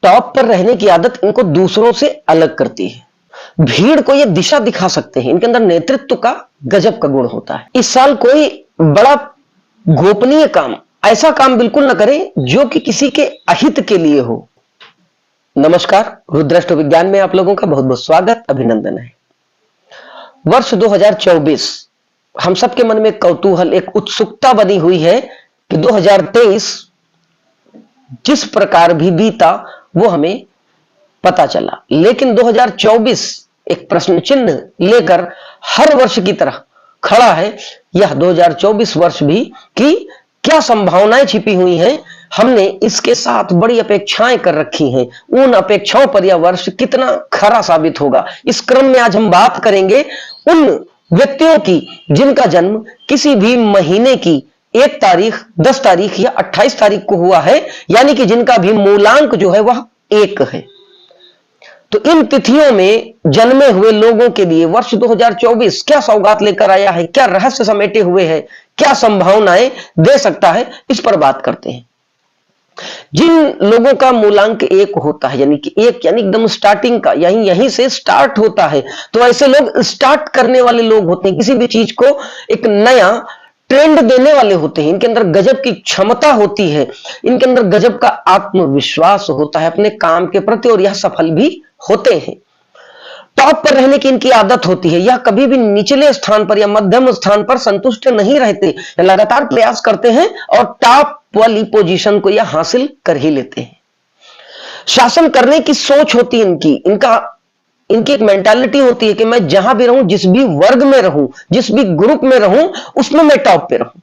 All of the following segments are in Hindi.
टॉप पर रहने की आदत इनको दूसरों से अलग करती है। भीड़ को ये दिशा दिखा सकते हैं। इनके अंदर नेतृत्व का गजब का गुण होता है। इस साल कोई बड़ा गोपनीय काम, ऐसा काम बिल्कुल न करें जो कि किसी के अहित के लिए हो। नमस्कार, रुद्राष्ट्र विज्ञान में आप लोगों का बहुत बहुत स्वागत, अभिनंदन है। वर्ष 2024 हम सबके मन में कौतूहल, एक उत्सुकता बनी हुई है कि 2023 जिस प्रकार भी बीता वो हमें पता चला, लेकिन 2024 एक प्रश्न चिन्ह लेकर हर वर्ष की तरह खड़ा है। यह 2024 वर्ष भी कि क्या संभावनाएं छिपी हुई हैं, हमने इसके साथ बड़ी अपेक्षाएं कर रखी हैं। उन अपेक्षाओं पर यह वर्ष कितना खरा साबित होगा, इस क्रम में आज हम बात करेंगे उन व्यक्तियों की जिनका जन्म किसी भी महीने की 1 तारीख, 10 तारीख या 28 तारीख को हुआ है, यानी कि जिनका भी मूलांक जो है वह 1 है। तो इन तिथियों में जन्मे हुए लोगों के लिए वर्ष 2024 क्या सौगात लेकर आया है, क्या रहस्य समेटे हुए है, क्या संभावनाएं दे सकता है, इस पर बात करते हैं। जिन लोगों का मूलांक 1 होता है, यानी कि 1 यानी एकदम स्टार्टिंग का, यहीं से स्टार्ट होता है, तो ऐसे लोग स्टार्ट करने वाले लोग होते हैं। किसी भी चीज को एक नया ट्रेंड देने वाले होते हैं। इनके अंदर गजब की क्षमता होती है, इनके अंदर गजब का आत्मविश्वास होता है अपने काम के प्रति, और यह सफल भी होते हैं। टॉप पर रहने की इनकी आदत होती है। यह कभी भी निचले स्थान पर या मध्यम स्थान पर संतुष्ट नहीं रहते, लगातार प्रयास करते हैं और टॉप वाली पोजीशन को यह हासिल कर ही लेते हैं। शासन करने की सोच होती है इनकी एक मेंटालिटी होती है कि मैं जहां भी रहूं, जिस भी वर्ग में रहूं, जिस भी ग्रुप में रहूं, उसमें मैं टॉप पे रहूं।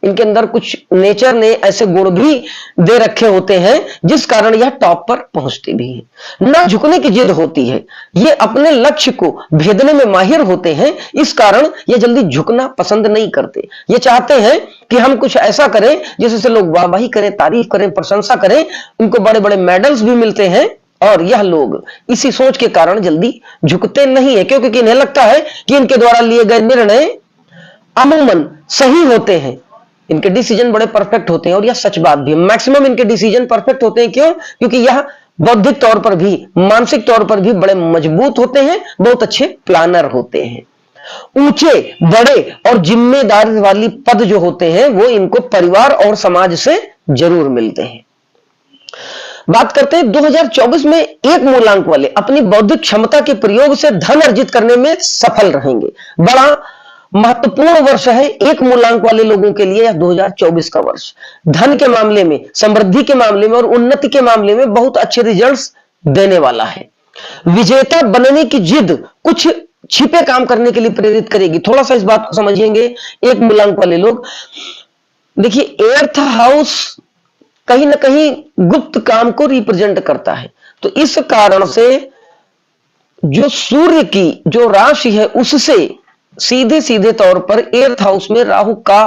इनके अंदर कुछ नेचर ने ऐसे गुण भी दे रखे होते हैं जिस कारण यह टॉप पर पहुंचते भी हैं। ना झुकने की जिद होती है, ये अपने लक्ष्य को भेदने में माहिर होते हैं, इस कारण ये जल्दी झुकना पसंद नहीं करते। ये चाहते हैं कि हम कुछ ऐसा करें जिससे लोग वाहवाही करें, तारीफ करें, प्रशंसा करें। उनको बड़े बड़े मेडल्स भी मिलते हैं, और यह लोग इसी सोच के कारण जल्दी झुकते नहीं है, क्योंकि इन्हें लगता है कि इनके द्वारा लिए गए निर्णय अमूमन सही होते हैं, इनके डिसीजन बड़े परफेक्ट होते हैं। और यह सच बात भी है, मैक्सिमम इनके डिसीजन परफेक्ट होते हैं। क्यों? क्योंकि यह बौद्धिक तौर पर भी, मानसिक तौर पर भी बड़े मजबूत होते हैं, बहुत अच्छे प्लानर होते हैं। ऊंचे, बड़े और जिम्मेदारी वाली पद जो होते हैं वो इनको परिवार और समाज से जरूर मिलते हैं। बात करते हैं 2024 में 1 मूलांक वाले अपनी बौद्धिक क्षमता के प्रयोग से धन अर्जित करने में सफल रहेंगे। बड़ा महत्वपूर्ण वर्ष है 1 मूलांक वाले लोगों के लिए, यह 2024 का वर्ष धन के मामले में, समृद्धि के मामले में और उन्नति के मामले में बहुत अच्छे रिजल्ट्स देने वाला है। विजेता बनने की जिद कुछ छिपे काम करने के लिए प्रेरित करेगी। थोड़ा सा इस बात को समझिएंगे। 1 मूलांक वाले लोग, देखिए, एर्थ हाउस कहीं ना कहीं गुप्त काम को रिप्रेजेंट करता है, तो इस कारण से जो सूर्य की जो राशि है उससे सीधे सीधे तौर पर एर्थ हाउस में राहु का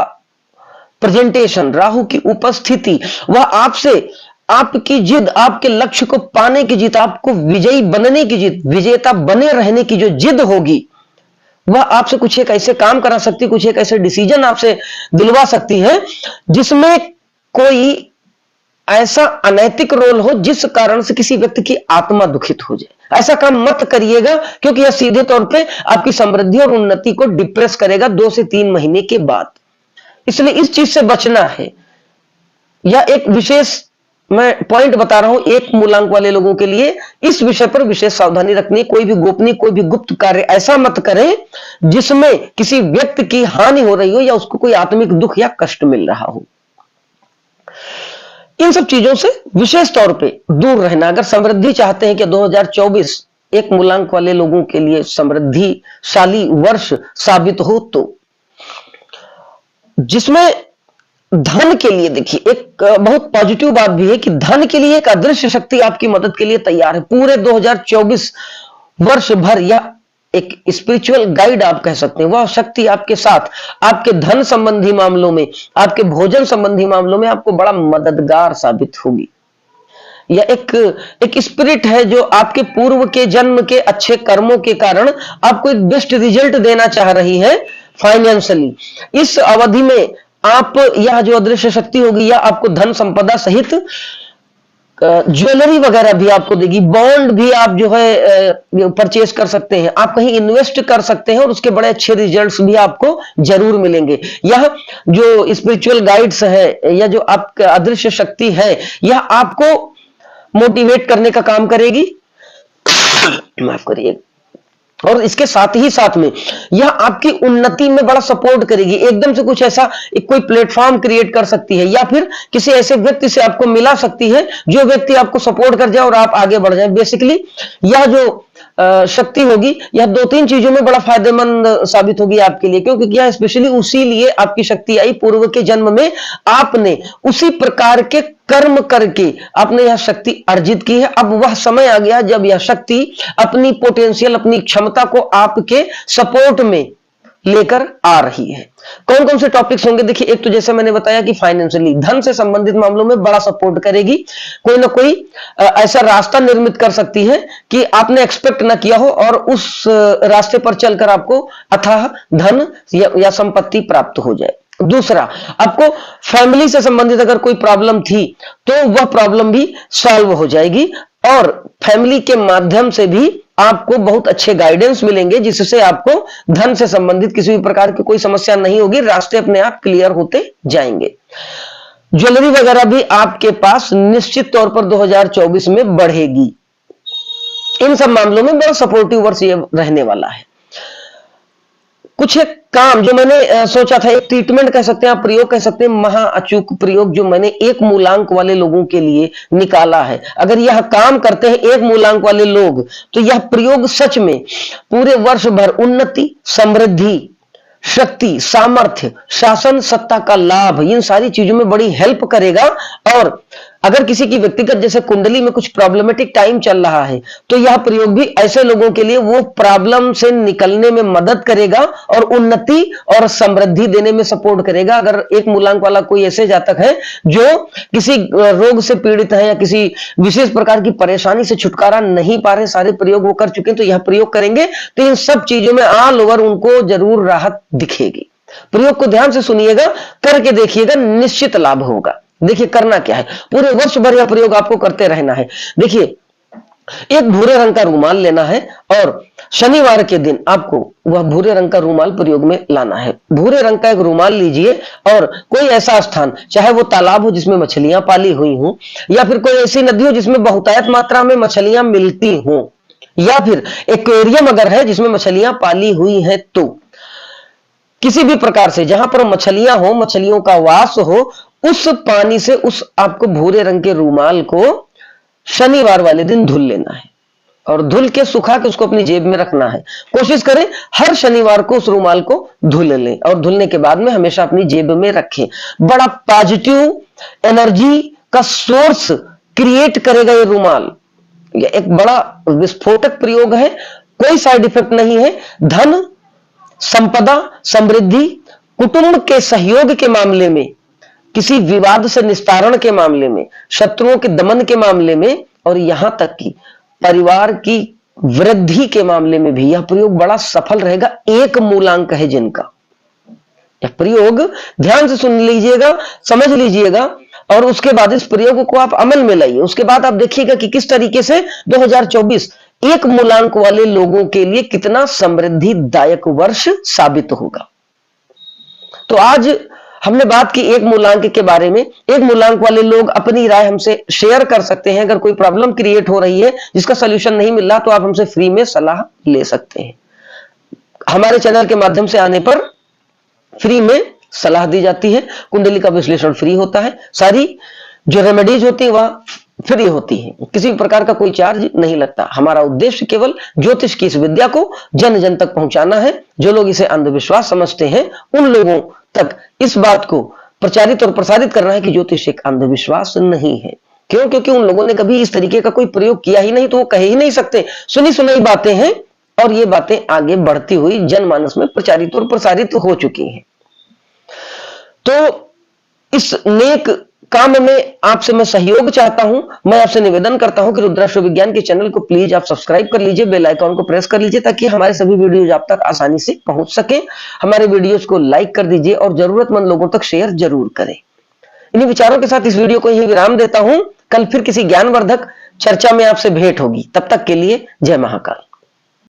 प्रेजेंटेशन, राहु की उपस्थिति, वह आपसे आपकी जिद, आपके लक्ष्य को पाने की जिद, आपको विजयी बनने की जिद, विजेता बने रहने की जो जिद होगी, वह आपसे कुछ एक ऐसे काम करा सकती है, कुछ एक ऐसे डिसीजन आपसे दिलवा सकती है जिसमें कोई ऐसा अनैतिक रोल हो जिस कारण से किसी व्यक्ति की आत्मा दुखित हो जाए। ऐसा काम मत करिएगा, क्योंकि यह सीधे तौर पे आपकी समृद्धि और उन्नति को डिप्रेस करेगा 2 से 3 महीने के बाद। इसलिए इस चीज से बचना है। यह एक विशेष मैं पॉइंट बता रहा हूं 1 मूलांक वाले लोगों के लिए। इस विषय पर विशेष सावधानी रखनी। कोई भी गोपनीय, कोई भी गुप्त कार्य ऐसा मत करें जिसमें किसी व्यक्ति की हानि हो रही हो या उसको कोई आत्मिक दुख या कष्ट मिल रहा हो। इन सब चीजों से विशेष तौर पे दूर रहना। अगर समृद्धि चाहते हैं कि 2024 1 मूलांक वाले लोगों के लिए समृद्धिशाली वर्ष साबित हो, तो जिसमें धन के लिए, देखिए, एक बहुत पॉजिटिव बात भी है कि धन के लिए एक अदृश्य शक्ति आपकी मदद के लिए तैयार है। पूरे 2024 वर्ष भर या एक स्पिरिचुअल गाइड आप कह सकते हैं, वह शक्ति आपके साथ आपके धन संबंधी मामलों में, आपके भोजन संबंधी मामलों में आपको बड़ा मददगार साबित होगी। यह एक स्पिरिट है जो आपके पूर्व के जन्म के अच्छे कर्मों के कारण आपको एक बेस्ट रिजल्ट देना चाह रही है फाइनेंशियली। इस अवधि में आप, यह जो अदृश्य शक्ति होगी, यह आपको धन संपदा सहित ज्वेलरी वगैरह भी आपको देगी, बॉन्ड भी आप जो है परचेज कर सकते हैं, आप कहीं इन्वेस्ट कर सकते हैं और उसके बड़े अच्छे रिजल्ट्स भी आपको जरूर मिलेंगे। यह जो स्पिरिचुअल गाइड्स है या जो आपका अदृश्य शक्ति है, यह आपको मोटिवेट करने का काम करेगी, माफ करिए, और इसके साथ ही साथ में यह आपकी उन्नति में बड़ा सपोर्ट करेगी। एकदम से कुछ ऐसा एक कोई प्लेटफॉर्म क्रिएट कर सकती है या फिर किसी ऐसे व्यक्ति से आपको मिला सकती है जो व्यक्ति आपको सपोर्ट कर जाए और आप आगे बढ़ जाए। बेसिकली यह जो शक्ति होगी, यह 2-3 चीजों में बड़ा फायदेमंद साबित होगी आपके लिए, क्योंकि यह स्पेशली उसी लिए आपकी शक्ति आई, पूर्व के जन्म में आपने उसी प्रकार के कर्म करके आपने यह शक्ति अर्जित की है। अब वह समय आ गया जब यह शक्ति अपनी पोटेंशियल, अपनी क्षमता को आपके सपोर्ट में लेकर आ रही है। कौन कौन से टॉपिक्स होंगे देखिए, एक तो जैसे मैंने बताया कि फाइनेंशियली, धन से संबंधित मामलों में बड़ा सपोर्ट करेगी। कोई ना कोई ऐसा रास्ता निर्मित कर सकती है कि आपने एक्सपेक्ट ना किया हो और उस रास्ते पर चलकर आपको अथाह धन या संपत्ति प्राप्त हो जाए। दूसरा, आपको फैमिली से संबंधित अगर कोई प्रॉब्लम थी तो वह प्रॉब्लम भी सॉल्व हो जाएगी और फैमिली के माध्यम से भी आपको बहुत अच्छे गाइडेंस मिलेंगे, जिससे आपको धन से संबंधित किसी भी प्रकार की कोई समस्या नहीं होगी, रास्ते अपने आप क्लियर होते जाएंगे। ज्वेलरी वगैरह भी आपके पास निश्चित तौर पर 2024 में बढ़ेगी। इन सब मामलों में बड़ा सपोर्टिव वर्ष ये रहने वाला है। कुछ एक काम जो मैंने सोचा था, एक ट्रीटमेंट कह सकते हैं आप, प्रयोग कह सकते हैं, महा अचूक प्रयोग जो मैंने 1 मूलांक वाले लोगों के लिए निकाला है। अगर यह काम करते हैं 1 मूलांक वाले लोग, तो यह प्रयोग सच में पूरे वर्ष भर उन्नति, समृद्धि, शक्ति, सामर्थ्य, शासन सत्ता का लाभ, इन सारी चीजों में बड़ी हेल्प करेगा। और अगर किसी की व्यक्तिगत जैसे कुंडली में कुछ प्रॉब्लमेटिक टाइम चल रहा है, तो यह प्रयोग भी ऐसे लोगों के लिए वो प्रॉब्लम से निकलने में मदद करेगा और उन्नति और समृद्धि देने में सपोर्ट करेगा। अगर 1 मूलांक वाला कोई ऐसे जातक है जो किसी रोग से पीड़ित है या किसी विशेष प्रकार की परेशानी से छुटकारा नहीं पा रहे, सारे प्रयोग वो कर चुके हैं, तो यह प्रयोग करेंगे तो इन सब चीजों में ऑल ओवर उनको जरूर राहत दिखेगी। प्रयोग को ध्यान से सुनिएगा, करके देखिएगा, निश्चित लाभ होगा। देखिए करना क्या है, पूरे वर्ष भर यह प्रयोग आपको करते रहना है। देखिए, एक भूरे रंग का रूमाल लेना है और शनिवार के दिन आपको वह भूरे रंग का रूमाल प्रयोग में लाना है। भूरे रंग का एक रूमाल लीजिए और कोई ऐसा स्थान, चाहे वो तालाब हो जिसमें मछलियां पाली हुई हो, या फिर कोई ऐसी नदी हो जिसमें बहुतायत मात्रा में मछलियां मिलती हो, या फिर एक्वेरियम अगर है जिसमें मछलियां पाली हुई है, तो किसी भी प्रकार से जहां पर मछलियां हो, मछलियों का वास हो, उस पानी से उस आपको भूरे रंग के रूमाल को शनिवार वाले दिन धुल लेना है और धुल के सुखा के उसको अपनी जेब में रखना है। कोशिश करें हर शनिवार को उस रूमाल को धुल लें और धुलने के बाद में हमेशा अपनी जेब में रखें। बड़ा पॉजिटिव एनर्जी का सोर्स क्रिएट करेगा ये रूमाल। ये एक बड़ा विस्फोटक प्रयोग है, कोई साइड इफेक्ट नहीं है। धन, संपदा, समृद्धि, कुटुंब के सहयोग के मामले में, किसी विवाद से निस्तारण के मामले में, शत्रुओं के दमन के मामले में, और यहां तक कि परिवार की वृद्धि के मामले में भी यह प्रयोग बड़ा सफल रहेगा। 1 मूलांक है जिनका, यह प्रयोग ध्यान से सुन लीजिएगा, समझ लीजिएगा और उसके बाद इस प्रयोग को आप अमल में लाइए। उसके बाद आप देखिएगा कि किस तरीके से 2024 1 मूलांक वाले लोगों के लिए कितना समृद्धिदायक वर्ष साबित होगा। तो आज हमने बात की 1 मूलांक के बारे में। 1 मूलांक वाले लोग अपनी राय हमसे शेयर कर सकते हैं। अगर कोई प्रॉब्लम क्रिएट हो रही है जिसका सॉल्यूशन नहीं मिल रहा, तो आप हमसे फ्री में सलाह ले सकते हैं। हमारे चैनल के माध्यम से आने पर फ्री में सलाह दी जाती है, कुंडली का विश्लेषण फ्री होता है, सारी जो रेमेडीज होती है वह फ्री होती है, किसी भी प्रकार का कोई चार्ज नहीं लगता। हमारा उद्देश्य केवल ज्योतिष की इस विद्या को जन जन तक पहुंचाना है। जो लोग इसे अंधविश्वास समझते हैं उन लोगों तक इस बात को प्रचारित और प्रसारित करना है कि ज्योतिष एक अंधविश्वास नहीं है। क्यों? क्योंकि उन लोगों ने कभी इस तरीके का कोई प्रयोग किया ही नहीं, तो वो कह ही नहीं सकते। सुनी सुनाई बातें हैं और ये बातें आगे बढ़ती हुई जनमानस में प्रचारित और प्रसारित हो चुकी हैं। तो इस नेक काम में आपसे मैं सहयोग चाहता हूं। मैं आपसे निवेदन करता हूं कि रुद्राक्ष विज्ञान के चैनल को प्लीज आप सब्सक्राइब कर लीजिए, बेल आइकॉन को प्रेस कर लीजिए, ताकि हमारे सभी वीडियोज आप तक आसानी से पहुंच सके। हमारे वीडियोज को लाइक कर दीजिए और जरूरतमंद लोगों तक शेयर जरूर करें। इन्हीं विचारों के साथ इस वीडियो को यही विराम देता हूं। कल फिर किसी ज्ञानवर्धक चर्चा में आपसे भेंट होगी। तब तक के लिए जय महाकाल।